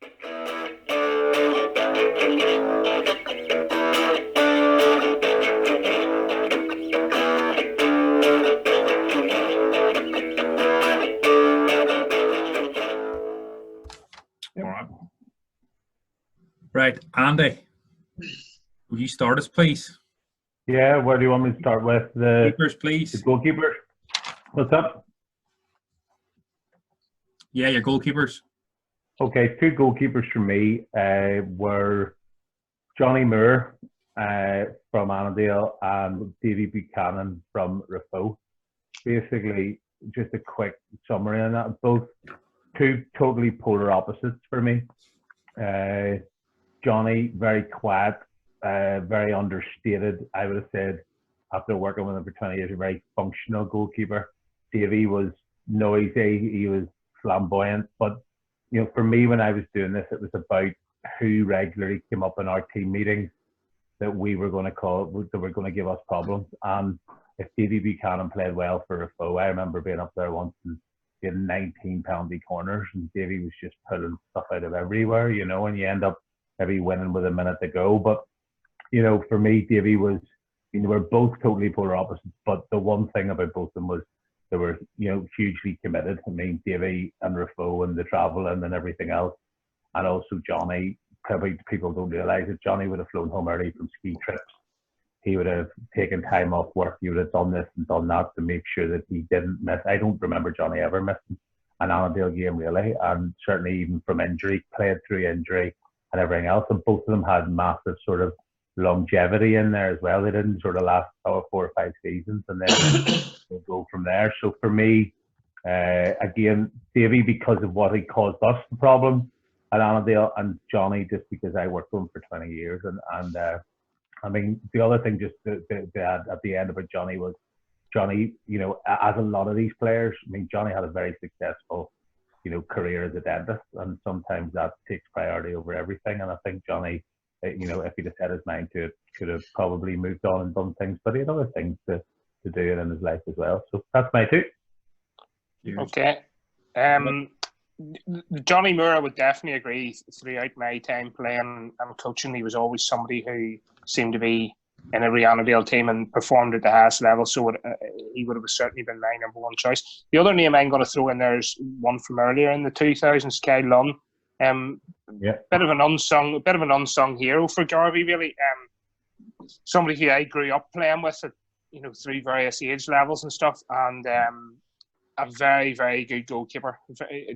Right, Andy, will you start us, please? Yeah, where do you want me to start with? The Keepers, please. The goalkeepers. What's up? Yeah, your goalkeepers. Okay, two goalkeepers for me were Johnny Moore from Annadale and Davy Buchanan from Rafo. Basically, just a quick summary on that. Both two totally polar opposites for me. Johnny, very quiet, very understated. I would have said, after working with him for 20 years, a very functional goalkeeper. Davy was noisy, he was flamboyant. But, you know, for me, when I was doing this, it was about who regularly came up in our team meetings that we were going to call, that were going to give us problems. And if Davy Buchanan played well for a foe, I remember being up there once and getting 19 penalty corners, and Davy was just pulling stuff out of everywhere, you know, and you end up maybe winning with a minute to go. But, you know, for me, Davy was, you know, we're both totally polar opposites, but the one thing about both of them was they were, you know, hugely committed. I mean, Davy and Rafo and the travelling and everything else. And also Johnny, probably people don't realise it, Johnny would have flown home early from ski trips. He would have taken time off work. He would have done this and done that to make sure that he didn't miss. I don't remember Johnny ever missing an Annadale game, really. And certainly even from injury, played through injury and everything else. And both of them had massive sort of longevity in there as well. They didn't sort of last 4 or 5 seasons and then they'll go from there. So for me, again, Davy, because of what he caused us the problem at Annadale, and Johnny just because I worked with him for 20 years. And I mean, the other thing just to add at the end about Johnny was Johnny, you know, as a lot of these players, I mean, Johnny had a very successful, you know, career as a dentist, and sometimes that takes priority over everything. And I think Johnny, you know, if he'd have set his mind to it, could have probably moved on and done things, but he had other things to do in his life as well. So that's my two. Okay. Johnny Moore, I would definitely agree. Throughout my time playing and coaching, he was always somebody who seemed to be in every Annadale team and performed at the highest level. So he would have certainly been my number one choice. The other name I'm going to throw in there is one from earlier in the 2000s, Kyle Lunn. Bit of an unsung hero for Garvey, really. Somebody who I grew up playing with, at, you know, through various age levels and stuff, and a very, very good goalkeeper.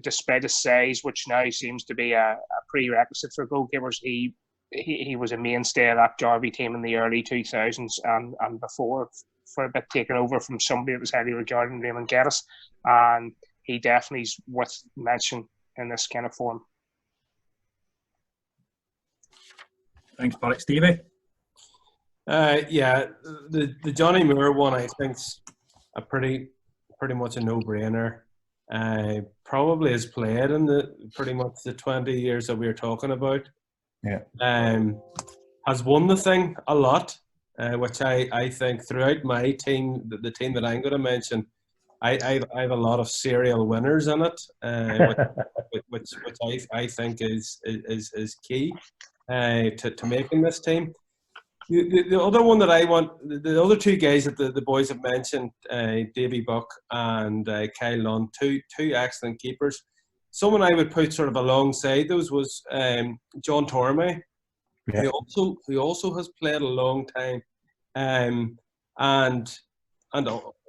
Despite his size, which now seems to be a prerequisite for goalkeepers, he was a mainstay of that Derby team in the early 2000s and before, for a bit, taken over from somebody that was highly regarded, Raymond Geddes, and he definitely is worth mention in this kind of form. Thanks, Paddy. Stevie? Yeah, the Johnny Moore one, I think, is a pretty much a no-brainer. Probably has played in pretty much the 20 years that we were talking about. Yeah. Has won the thing a lot, which I think throughout my team, the team that I'm going to mention, I have a lot of serial winners in it, which I think is key to making this team. The other one that I want, the other two guys that the boys have mentioned, Davy Buck and Kyle Lunn, two excellent keepers. Someone I would put sort of alongside those was John Tormey, who also has played a long time, and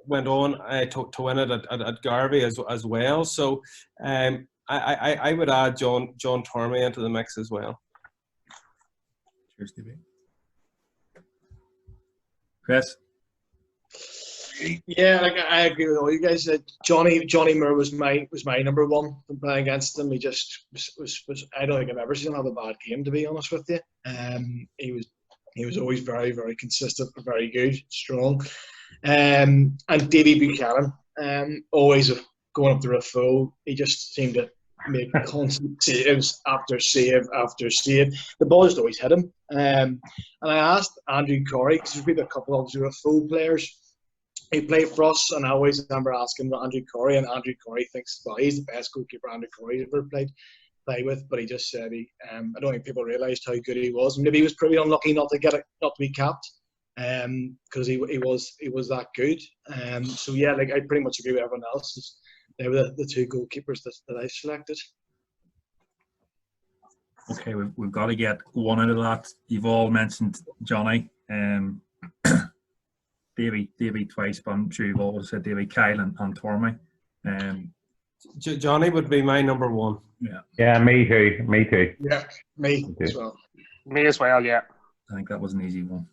went on to win it at Garvey as well. So I would add John Tormey into the mix as well. Cheers, Davey. Chris? Yeah, like I agree with all you guys. Johnny Moore was my number one from playing against him. He just was I don't think I've ever seen him have a bad game, to be honest with you. He was always very, very consistent, very good, strong. And Davy Buchanan, always going up to Rafo. He just seemed to make constant saves after save after save. The ball just always hit him. And I asked Andrew Corey, because there's been a couple of Rafo players who played for us, and I always remember asking about Andrew Corey, and Andrew Corey thinks, well, he's the best goalkeeper Andrew Corey's ever played. play with, but he just said I don't think people realised how good he was. Maybe he was pretty unlucky not to be capped, because he was that good. So yeah, like I pretty much agree with everyone else. They were the two goalkeepers that I selected. Okay, we've got to get one out of that. You've all mentioned Johnny, Davy twice, but I'm sure you've all said Davy, Kyle, and Tormey. Johnny would be my number one. Yeah, me too. Yeah, me Okay. as well. Me as well, yeah. I think that was an easy one.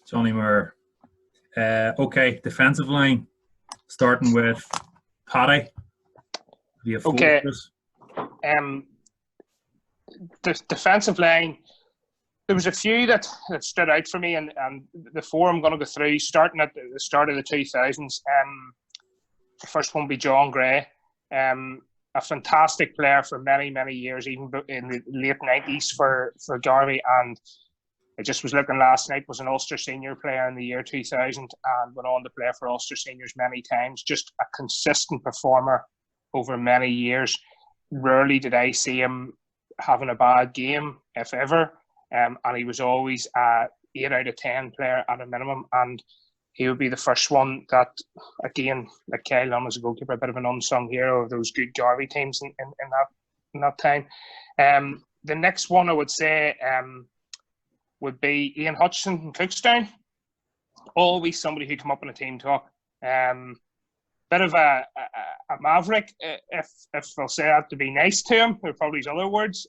Johnny Moore. Okay, defensive line, starting with Paddy. Okay. The defensive line, there was a few that stood out for me, and the four I'm going to go through, starting at the start of the 2000s. The first one will be John Gray, a fantastic player for many, many years, even in the late 90s for Derby. And I just was looking last night, was an Ulster senior player in the year 2000 and went on to play for Ulster seniors many times. Just a consistent performer over many years. Rarely did I see him having a bad game, if ever. And he was always a 8 out of 10 player at a minimum. And he would be the first one that, again, like Kyle Lunn as a goalkeeper, a bit of an unsung hero of those good Derby teams in that time. The next one I would say would be Ian Hutchinson from Cookstown. Always somebody who come up in a team talk. Bit of a maverick, if I'll say that to be nice to him. There are probably his other words.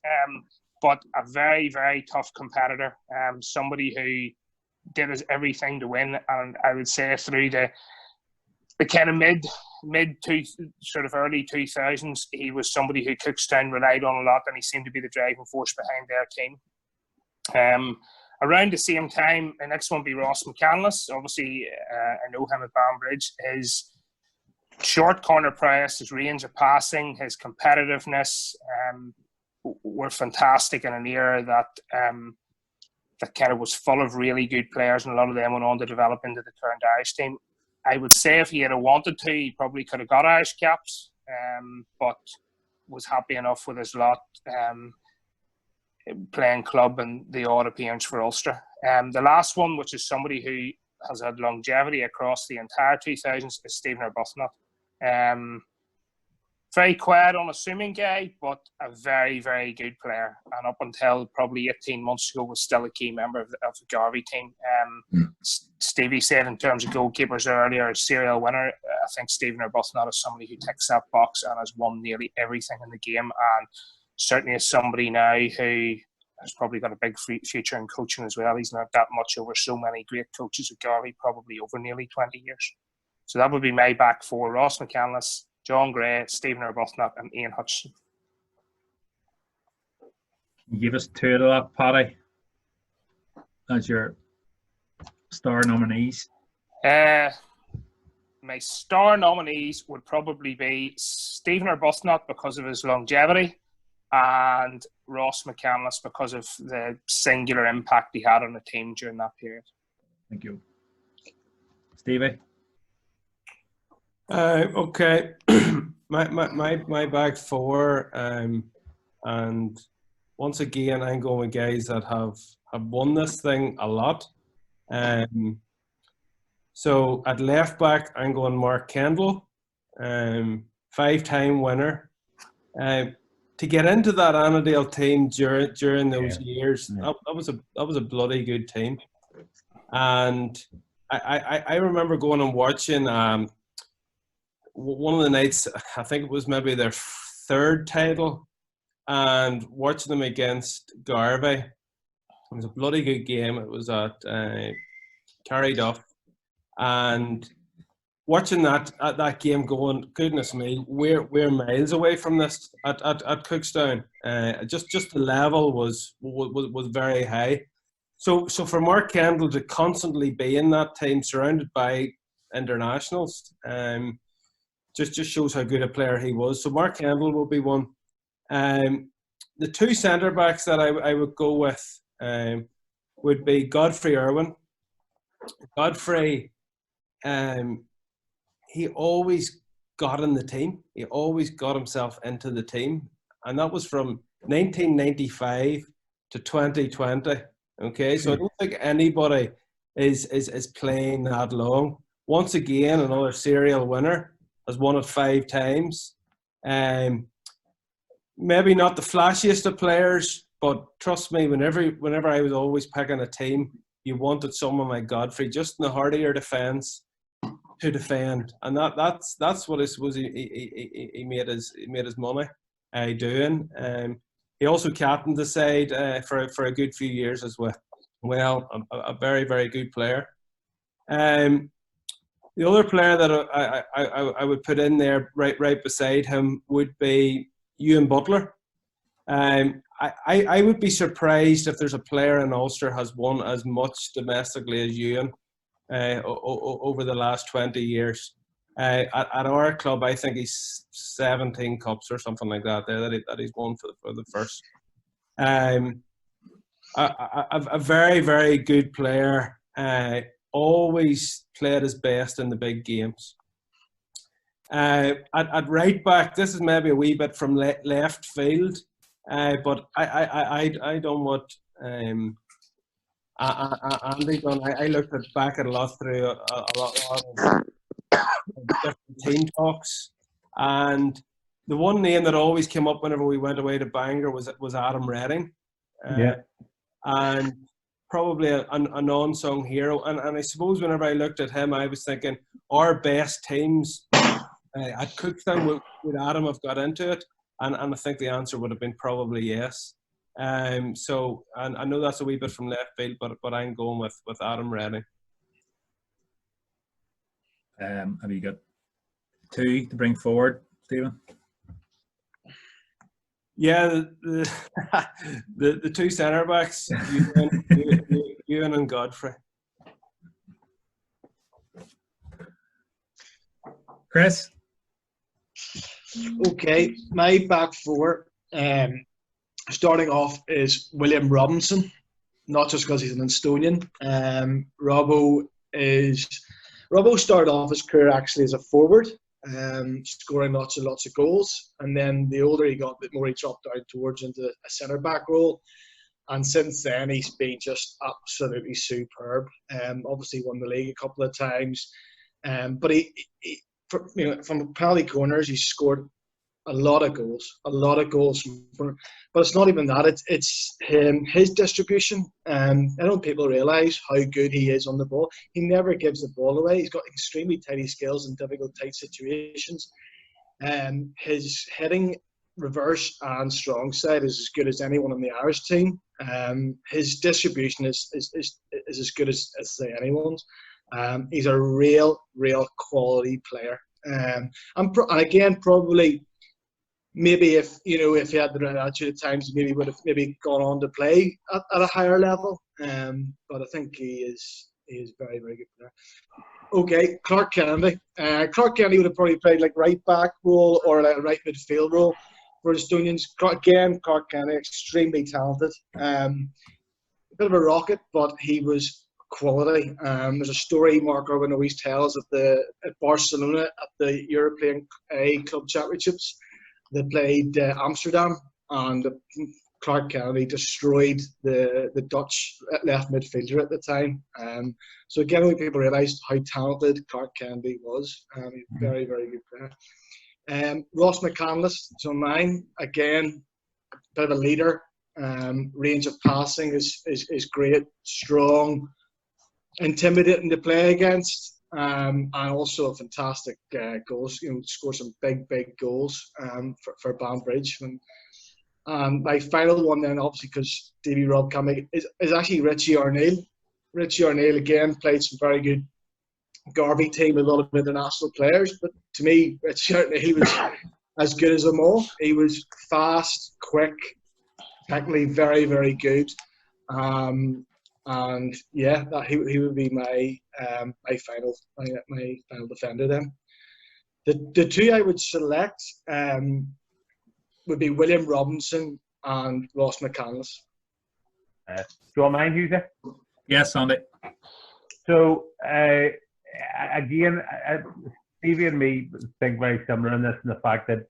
But a very, very tough competitor. Somebody who did his everything to win, and I would say through the kind of mid to sort of early 2000s, he was somebody who Cookstown relied on a lot, and he seemed to be the driving force behind their team. Around the same time, the next one would be Ross McCandless. Obviously, I know him at Banbridge. His short corner press, his range of passing, his competitiveness were fantastic in an era that kind of was full of really good players, and a lot of them went on to develop into the current Irish team. I would say if he had wanted to, he probably could have got Irish caps, but was happy enough with his lot, playing club and the odd appearance for Ulster. The last one, which is somebody who has had longevity across the entire 2000s, is Stephen Arbuthnot. Very quiet, unassuming guy, but a very, very good player. And up until probably 18 months ago, was still a key member of the Derby team. Stevie said in terms of goalkeepers earlier, serial winner. I think Stephen Arbuthnot is somebody who ticks that box and has won nearly everything in the game. And certainly is somebody now who has probably got a big future in coaching as well. He's learned that much over so many great coaches at Derby, probably over nearly 20 years. So that would be my back four: Ross McCandless, John Gray, Stephen Arbuthnot, and Ian Hutchinson. You give us two of that, Paddy, as your star nominees. My star nominees would probably be Stephen Arbuthnot because of his longevity, and Ross McCandless because of the singular impact he had on the team during that period. Thank you. Stevie? Okay, my back four, and once again I'm going with guys that have won this thing a lot. So at left back I'm going Mark Kendall, 5-time winner. To get into that Annadale team during those years, that was a bloody good team, and I remember going and watching. One of the nights, I think it was maybe their third title, and watching them against Garvey. It was a bloody good game. It was at Carryduff, and watching that game, going, goodness me, we're miles away from this at Cookstown. Just the level was very high. So for Mark Kendall to constantly be in that team, surrounded by internationals, just shows how good a player he was. So Mark Kendall will be one. The two centre backs that I would go with would be Godfrey Irwin. Godfrey he always got in the team. He always got himself into the team. And that was from 1995 to 2020. Okay, so I don't think anybody is playing that long. Once again, another serial winner, has won it 5 times. Maybe not the flashiest of players, but trust me, whenever I was always picking a team, you wanted someone like Godfrey, just in the heart of your defence, to defend, and that's what I suppose he made his money doing. He also captained the side for a good few years as well. Well, a very, very good player. The other player that I would put in there right beside him would be Ewan Butler. I would be surprised if there's a player in Ulster has won as much domestically as Ewan over the last 20 years. At our club, I think he's 17 cups or something like that there that he's won for the first. A very, very good player. Always played his best in the big games. At right back, this is maybe a wee bit from left field, but I done what Andy done. I looked back at a lot through a lot of different team talks, and the one name that always came up whenever we went away to Bangor was Adam Redding. And probably a non-sung hero. And I suppose whenever I looked at him, I was thinking our best teams at Cookstown would Adam have got into it? And I think the answer would have been probably yes. So and I know that's a wee bit from left field, but I'm going with Adam Redding. Have you got 2 to bring forward, Stephen? Yeah, the 2 centre backs, Ewan and Godfrey. Chris? Okay, my back 4, starting off, is William Robinson. Not just because he's an Instonian. Robbo started off his career actually as a forward, scoring lots of goals, and then the older he got, a bit more he dropped down towards into a centre back role, and since then he's been just absolutely superb. Obviously won the league a couple of times, but he from penalty corners he scored a lot of goals but it's not even that, it's his distribution. I don't people realise how good he is on the ball. He never gives the ball away. He's got extremely tidy skills in difficult tight situations. His heading, reverse and strong side is as good as anyone on the Irish team. His distribution is as good as say anyone's. He's a real quality player. And again, probably maybe if he had the right attitude at times, maybe would have gone on to play at a higher level. But I think he is very, very good player. Okay, Clark Kennedy. Clark Kennedy would have probably played like right back role or like a right midfield role for the Instonians. Clark Kennedy, extremely talented. A bit of a rocket, but he was quality. There's a story Mark Irwin always tells at Barcelona at the European A Club Championships. They played Amsterdam, and Clark Kennedy destroyed the Dutch left midfielder at the time. So again, when people realised how talented Clark Kennedy was, he's very, very good player. Ross McCandless is on mine. Again, a bit of a leader. Range of passing is great, strong, intimidating to play against. And also a fantastic goals. Score some big goals for Banbridge. And my final one then, obviously, because Davy Robb can make it, is actually Richie O'Neill. Richie O'Neill again played some very good Garvey team with a lot of international players. But to me, Richie O'Neill was as good as them all. He was fast, quick, technically very, very good. And yeah, he would be my final defender then. The 2 I would select would be William Robinson and Ross McCandless. Do you want mine, Hughes? Yes, Andy. So again, Stevie and me think very similar in this, in the fact that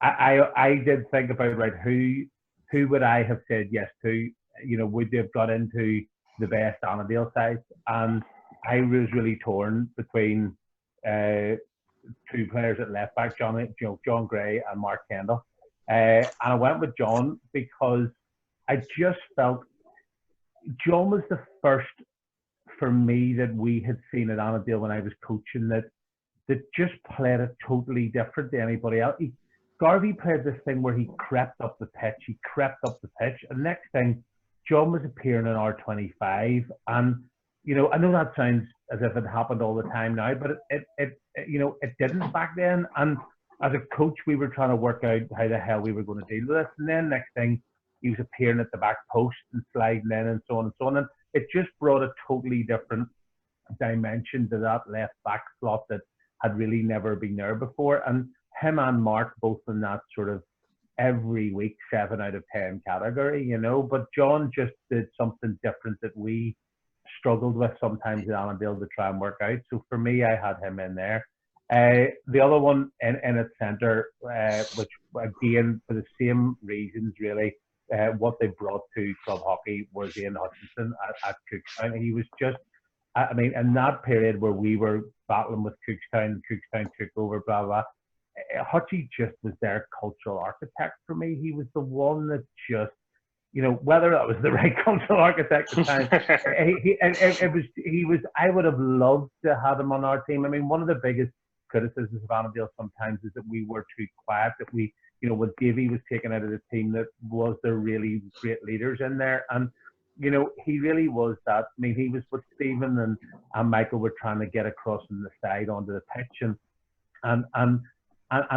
I did think about, right, who would I have said yes to? Would they have got into the best Annadale sides? And I was really torn between two players at left back, John Gray and Mark Kendall. And I went with John because I just felt John was the first for me that we had seen at Annadale when I was coaching that just played it totally different to anybody else. Garvey played this thing where he crept up the pitch, and next thing, John was appearing in R25, and I know that sounds as if it happened all the time now, but it didn't back then. And as a coach, we were trying to work out how the hell we were going to deal with this. And then next thing, he was appearing at the back post and sliding in and so on and so on. And it just brought a totally different dimension to that left back slot that had really never been there before. And him and Mark both in that sort of every week 7 out of 10 category, But John just did something different that we struggled with sometimes at Annadale to try and work out. So for me, I had him in there. The other one in its centre, which again for the same reasons really, what they brought to club hockey was Ian Hutchinson at Cookstown. He was just, in that period where we were battling with Cookstown took over, blah, blah. Hutchie just was their cultural architect for me. He was the one that just, whether that was the right cultural architect at the time, he was. I would have loved to have him on our team. One of the biggest criticisms of Annadale sometimes is that we were too quiet. That we, when Davey was taken out of the team, that was there really great leaders in there, and he really was that. He was with Stephen and Michael were trying to get across from the side onto the pitch, and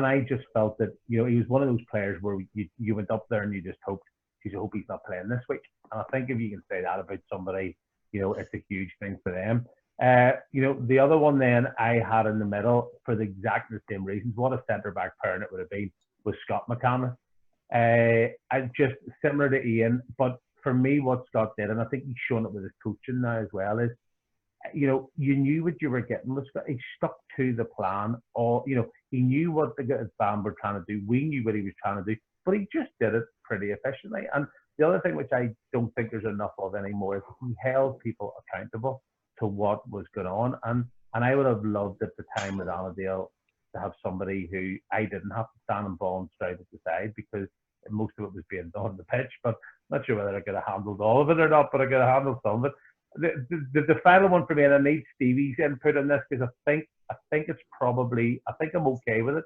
I just felt that he was one of those players where you went up there and you just hoped, geez, I hope he's not playing this week. And I think if you can say that about somebody, it's a huge thing for them. The other one then I had in the middle for exactly the same reasons. What a centre back pairing it would have been was Scott McCandless. I just similar to Ian, but for me, what Scott did, and I think he's shown it with his coaching now as well, is you knew what you were getting with Scott. He stuck to the plan. He knew what the band were trying to do. We knew what he was trying to do, but he just did it pretty efficiently. And the other thing, which I don't think there's enough of anymore, is he held people accountable to what was going on. And I would have loved at the time at Annadale to have somebody who I didn't have to stand and ball and stride at the side because most of it was being done on the pitch. But I'm not sure whether I could have handled all of it or not, but I could have handled some of it. The final one for me, and I need Stevie's input on this because I think it's probably, I think I'm okay with it.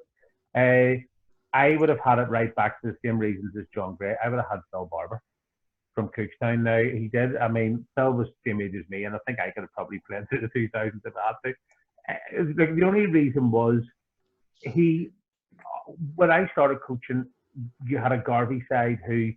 I would have had it right back to the same reasons as John Gray. I would have had Phil Barber from Cookstown. Now, he did. Phil was the same age as me, and I think I could have probably played through the 2000s if I had to. The only reason was when I started coaching, you had a Garvey side who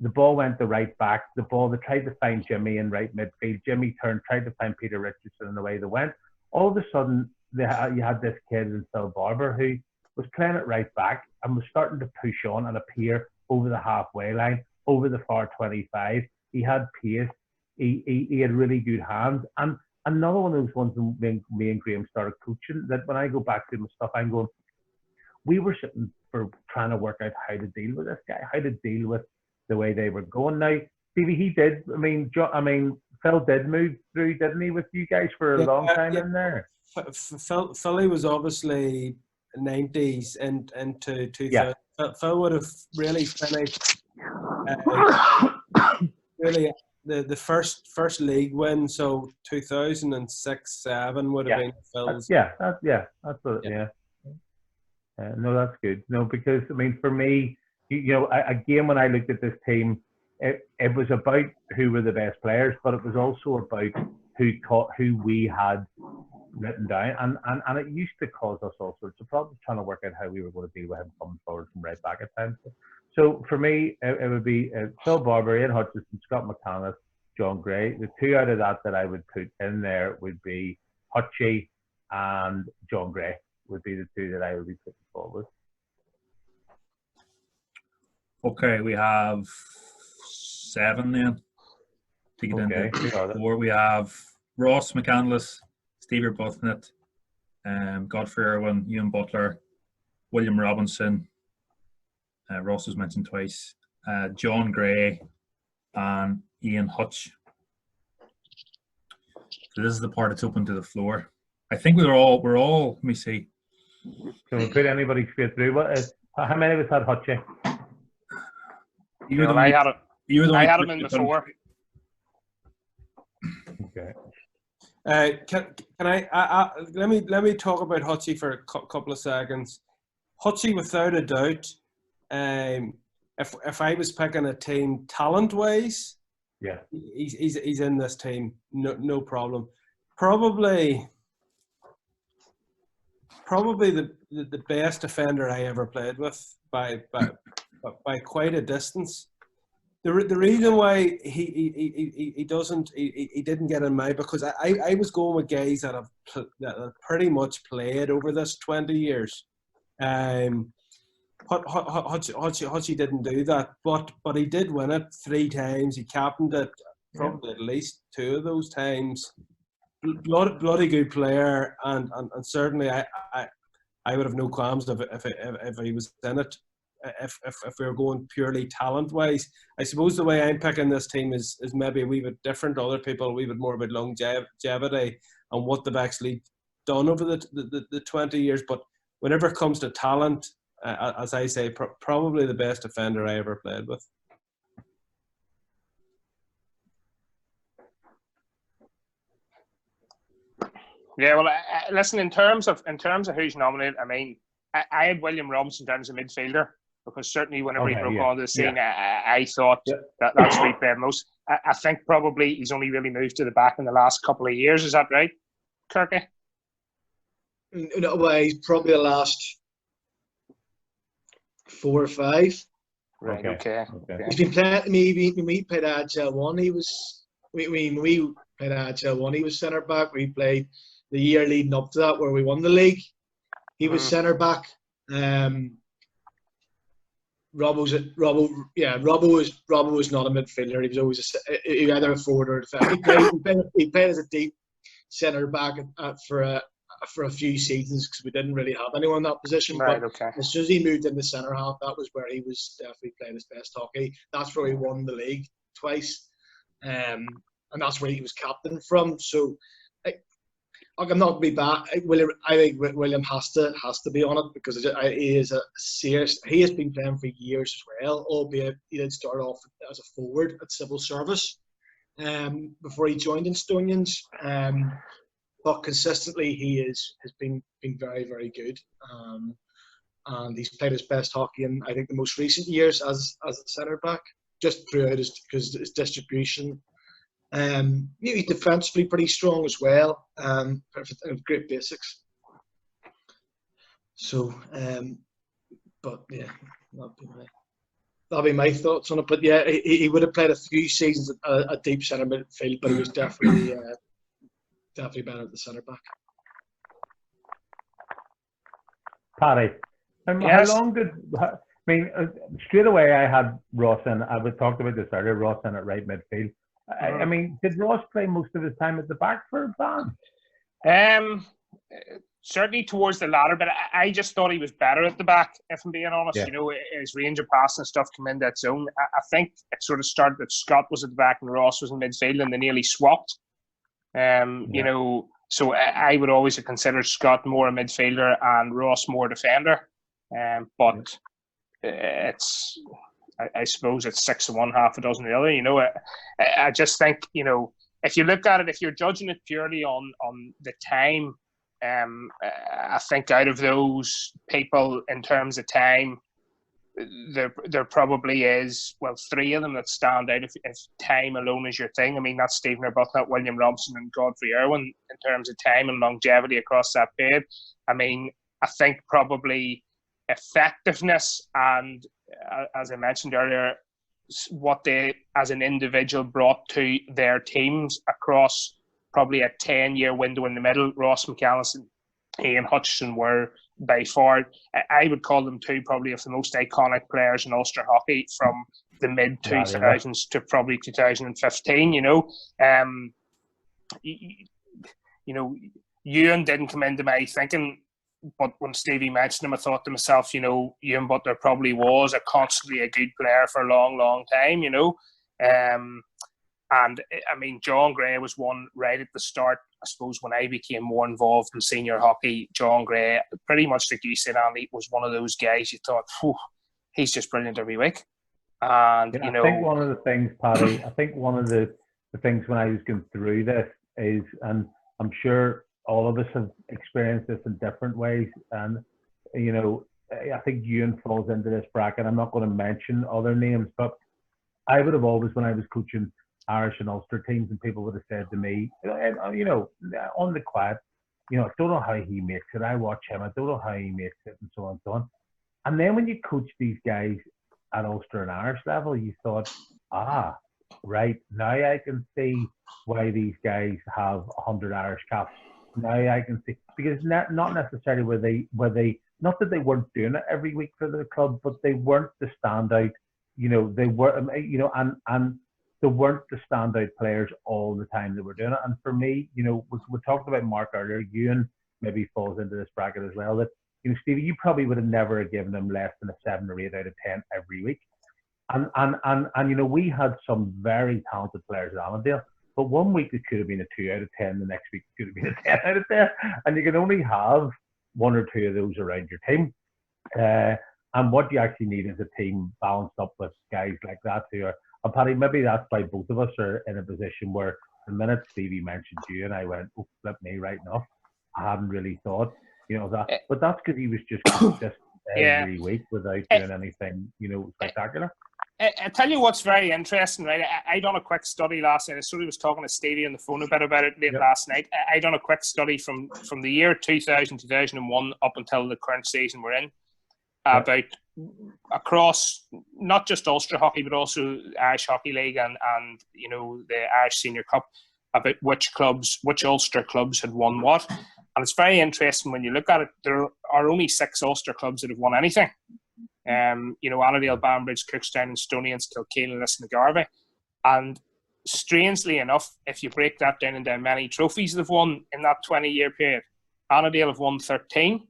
the ball went to right back. They tried to find Jimmy in right midfield. Jimmy turned, tried to find Peter Richardson, and away they went. All of a sudden, you had this kid in Phil Barber who was playing at right back and was starting to push on and appear over the halfway line, over the far 25. He had pace. He had really good hands. And another one of those ones when me and Graham started coaching, that when I go back to my stuff, I'm going, we were sitting for trying to work out how to deal with this guy, how to deal with the way they were going. Now, Stevie, he did. Phil did move through, didn't he, with you guys for a long time in there? Philly was obviously 90s and into 2000. Yeah. Phil would have really finished really the first league win, so 2006-07 would have been Phil's. That's what. Yeah. No, that's good. No, because for me, again, when I looked at this team, it was about who were the best players, but it was also about who we had written down, and it used to cause us all sorts of problems trying to work out how we were going to deal with him coming forward from right back at times. So for me, it would be Phil Barber, Ian Hutchinson, Scott McCandless, John Gray. The two out of that I would put in there would be Hutchie and John Gray would be the two that I would be putting forward. Okay, we have 7 then to get into 4. We have Ross McCandless, Stevie Buthnet, Godfrey Irwin, Ian Butler, William Robinson, Ross was mentioned twice, John Gray, and Ian Hutch. So this is the part that's open to the floor. I think we're all. Let me see. Can we put anybody straight through? How many of us had Hutchie? I had him in before. Okay. Can I let me talk about Hutchie for a couple of seconds. Hutchie, without a doubt, if I was picking a team talent-wise, yeah, he's in this team, no problem. Probably the best defender I ever played with by quite a distance. The reason why he didn't get in my, because I was going with guys that have pretty much played over this 20 years. Hutchie didn't do that, but he did win it 3 times. He captained it probably at least 2 of those times. Bloody good player, and certainly I would have no qualms if he was in it. If we were going purely talent wise, I suppose the way I'm picking this team is maybe a wee bit different to other people, a wee bit more about longevity and what they've actually done over the 20 years. But whenever it comes to talent, as I say, probably the best defender I ever played with. Yeah, well, listen. In terms of who's nominated, I mean, I had William Robinson down as a midfielder, because certainly whenever he broke onto the scene, I thought that's where he played most. I think probably he's only really moved to the back in the last couple of years. Is that right, Kirky? No, well, he's probably the last 4 or 5. Right. Okay. He's been playing. When we played AHL 1, he was. We played AHL 1. He was centre back. We played the year leading up to that, where we won the league. He was centre back. Robbo was not a midfielder. He was always either a forward or a defender. He played as a deep centre back for a few seasons, because we didn't really have anyone in that position. Right. But Okay. as soon as he moved into centre half, that was where he was definitely playing his best hockey. That's where he won the league twice, and that's where he was captain from. So, I'm not going to be bad. I think William has to be on it, because he is a serious. He has been playing for years as well, albeit he did start off as a forward at civil service before he joined Instonians. But consistently, he has been very, very good, and he's played his best hockey in, I think, the most recent years as a centre back, just throughout his distribution. He's defensively pretty strong as well. Great basics. So, but yeah, that'll be my thoughts on it. But yeah, he would have played a few seasons at a deep centre midfield, but he was definitely better at the centre back. Paddy, yes. How long straight away I had Ross in. We talked about this earlier. Ross in at right midfield. I mean, did Ross play most of his time at the back for Ban? Certainly towards the latter, but I just thought he was better at the back, if I'm being honest. Yeah. You know, his range of passing and stuff came in that zone. I think it sort of started that Scott was at the back and Ross was in midfield, and they nearly swapped. You know, so I would always have considered Scott more a midfielder and Ross more defender. But it's, I suppose it's 6 of one, half a dozen of the other. You know, I just think, you know, if you look at it, if you're judging it purely on the time, I think out of those people in terms of time, there probably is, well, 3 of them that stand out if time alone is your thing. I mean, that's Stephen Arbuthnot, William Robinson and Godfrey Irwin in terms of time and longevity across that period. I mean, I think probably effectiveness and, as I mentioned earlier, what they as an individual brought to their teams across probably a 10-year window in the middle. Ross McAllis and Ian Hutchinson were by far, I would call them 2 probably of the most iconic players in Ulster hockey from the mid 2000s to probably 2015. You know, Ewan didn't come into my thinking, but when Stevie mentioned him, I thought to myself, you know, Ewan Butler probably was constantly a good player for a long, long time, you know. And I mean, John Gray was one right at the start. I suppose when I became more involved in senior hockey, John Gray, pretty much like you said, Andy, was one of those guys you thought, he's just brilliant every week. And, you know, I think one of the things, Paddy, I think one of the things when I was going through this is, and I'm sure all of us have experienced this in different ways, and, you know, I think Ewan falls into this bracket. I'm not going to mention other names, but I would have always, when I was coaching Irish and Ulster teams, and people would have said to me, you know, on the quiet, you know, I don't know how he makes it. I watch him. I don't know how he makes it, and so on and so on. And then when you coach these guys at Ulster and Irish level, you thought, right, now I can see why these guys have 100 Irish caps. Now I can see, because not necessarily were they not that they weren't doing it every week for the club, but they weren't the standout. You know, they were, you know, and they weren't the standout players all the time that were doing it. And for me, you know, we talked about Mark earlier. Ewan maybe falls into this bracket as well. That, you know, Stevie, you probably would have never given him less than a 7 or 8 out of 10 every week. And you know, we had some very talented players at Annadale, but one week it could have been a 2 out of 10, the next week it could have been a 10 out of 10, and you can only have 1 or 2 of those around your team. And what you actually need is a team balanced up with guys like that who are, and Paddy, maybe that's why both of us are in a position where the minute Stevie mentioned you and I went, oh, flip me right enough. I hadn't really thought, you know, that, but that's because he was just consistent every week without doing anything, you know, spectacular. I tell you what's very interesting, right? I done a quick study last night. I sort of was talking to Stevie on the phone a bit about it late last night. I done a quick study from the year 2000, 2001 up until the current season we're in, about across not just Ulster Hockey but also Irish Hockey League and you know, the Irish Senior Cup, about which Ulster clubs had won what. And it's very interesting when you look at it. There are only 6 Ulster clubs that have won anything. You know, Annadale, Banbridge, Cookstown, Instonians, Kilkeel and Lisnagarvey. And strangely enough, if you break that down into how many trophies they've won in that 20-year period, Annadale have won 13,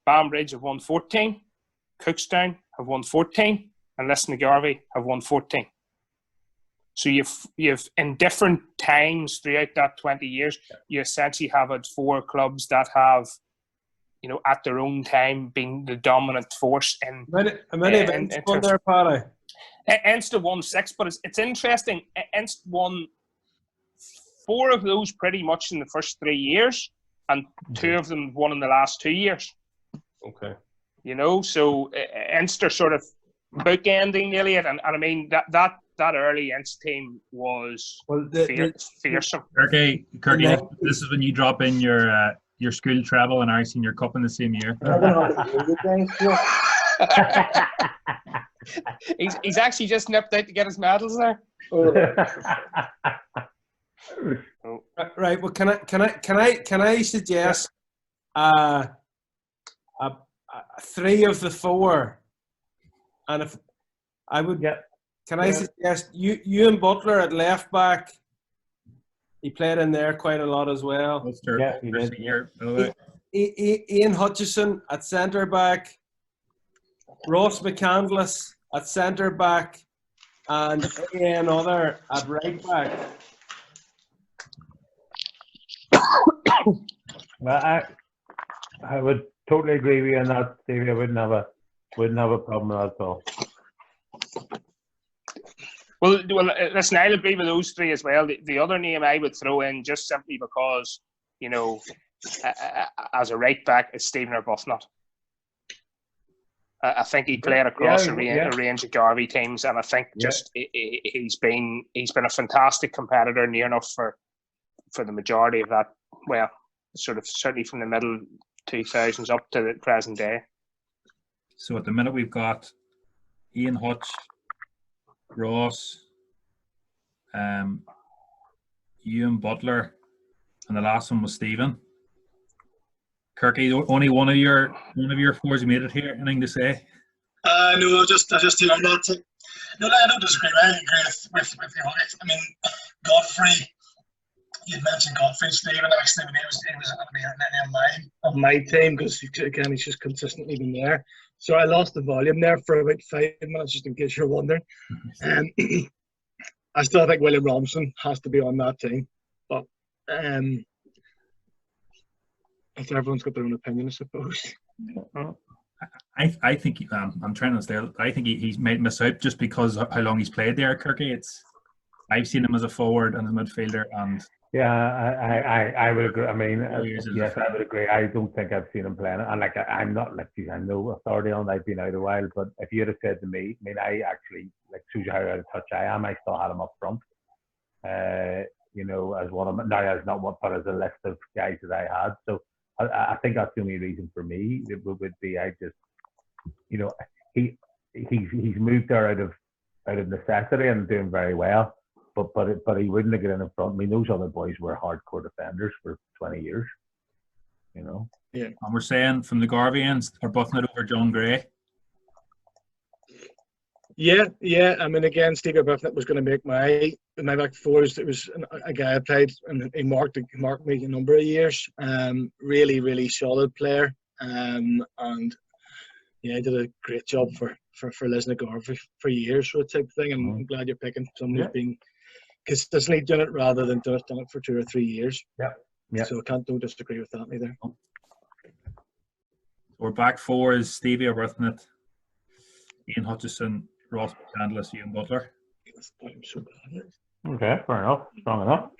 Banbridge have won 14, Cookstown have won 14, and Lisnagarvey have won 14. So you've in different times throughout that 20 years, you essentially have had 4 clubs that have, you know, at their own time been the dominant force in. How many events won there, Paddy? Insta won 6, but it's interesting. Insta won 4 of those pretty much in the first 3 years, and 2 of them won in the last 2 years. Okay. You know, so Insta sort of bookending nearly it, and I mean that early Insta team was fearsome. Kirky, this is when you drop in your school travel and Irish Senior Cup in the same year. He's actually just nipped out to get his medals there. Right. Well, can I suggest 3 of the 4, and if I would get, can I suggest Ewan Butler at left back? He played in there quite a lot as well. He did. Ian Hutchison at centre back, Ross McCandless at centre back, and Ian Other at right back. Well, I would totally agree with you on that, Stevie. I wouldn't have a problem with that at all. Well, listen, I'll agree with those 3 as well. The other name I would throw in, just simply because, you know, as a right back, is Stephen Arbuthnot. I think he played across a range of Garvey teams, and I think just he's been a fantastic competitor, near enough for the majority of that. Well, sort of certainly from the middle 2000s up to the present day. So at the minute we've got Ian Hutch, Ross, Ewan Butler, and the last one was Stephen. Kirky, only one of your 4s made it here. Anything to say? No, I just hearing that. No, I don't disagree. I agree with you. I mean, Godfrey, you mentioned Godfrey Stephen. Actually, when he was at the end of my team, because again he's just consistently been there. So I lost the volume there for about 5 minutes, just in case you're wondering. I still think William Robinson has to be on that team, but everyone's got their own opinion, I suppose. I think I'm trying to understand. I think he's might miss out just because of how long he's played there, Kirky. I've seen him as a forward and a midfielder, and I would agree. I mean, yes, different. I would agree. I don't think I've seen him playing, and like I'm not like I know authority on. I've been out a while, but if you had said to me, I mean, I actually like shows you how out of touch I am. I still had him up front, you know, as one of them. Now as not one, but as a list of guys that I had. So I think that's the only reason for me. It would be I just, you know, he's moved there out of necessity and doing very well. But he wouldn't have got in front. I mean, those other boys were hardcore defenders for 20 years. You know. Yeah. And we're saying from the Garvians are buffing it over John Gray. Yeah. I mean, again, Steve Buffett was going to make my back fours. It was a guy I played, and he marked me a number of years. Really, really solid player. And yeah, he did a great job for Lisnagar for years, sort of type thing. And I'm glad you're picking someone who's been consistently doing it rather than done it for 2 or 3 years. Yeah. So don't disagree with that either. Our back four is Stevie Arbuthnett, Ian Hutchison, Ross McCandless, Ian Butler. That's so bad. Okay, fair enough. Strong enough.